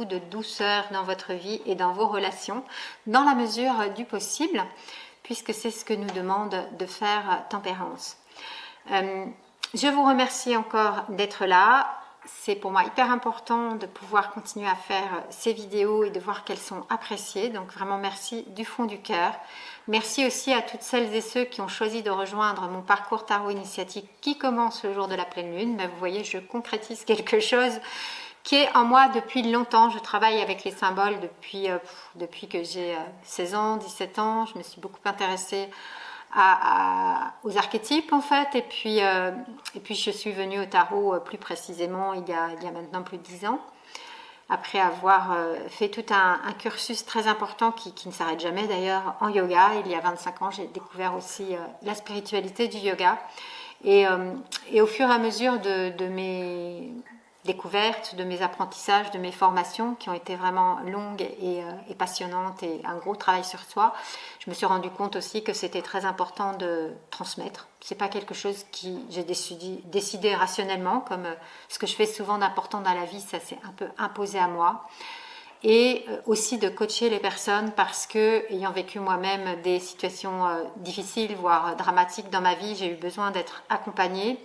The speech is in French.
de douceur dans votre vie et dans vos relations, dans la mesure du possible, puisque c'est ce que nous demande de faire Tempérance. Je vous remercie encore d'être là. C'est pour moi hyper important de pouvoir continuer à faire ces vidéos et de voir qu'elles sont appréciées. Donc vraiment merci du fond du cœur. Merci aussi à toutes celles et ceux qui ont choisi de rejoindre mon parcours tarot initiatique qui commence le jour de la pleine lune. Mais vous voyez, je concrétise quelque chose qui est en moi depuis longtemps. Je travaille avec les symboles depuis que j'ai 16 ans, 17 ans. Je me suis beaucoup intéressée aux archétypes en fait, et puis je suis venue au tarot plus précisément il y a maintenant plus de 10 ans, après avoir fait tout un cursus très important qui ne s'arrête jamais d'ailleurs en yoga. Il y a 25 ans j'ai découvert aussi la spiritualité du yoga, et au fur et à mesure de mes découvertes, de mes apprentissages, de mes formations qui ont été vraiment longues et passionnantes, et un gros travail sur soi, je me suis rendu compte aussi que c'était très important de transmettre. C'est pas quelque chose que j'ai décidé rationnellement, comme ce que je fais souvent d'important dans la vie, ça s'est un peu imposé à moi. Et aussi de coacher les personnes, parce que, ayant vécu moi-même des situations difficiles, voire dramatiques dans ma vie, j'ai eu besoin d'être accompagnée.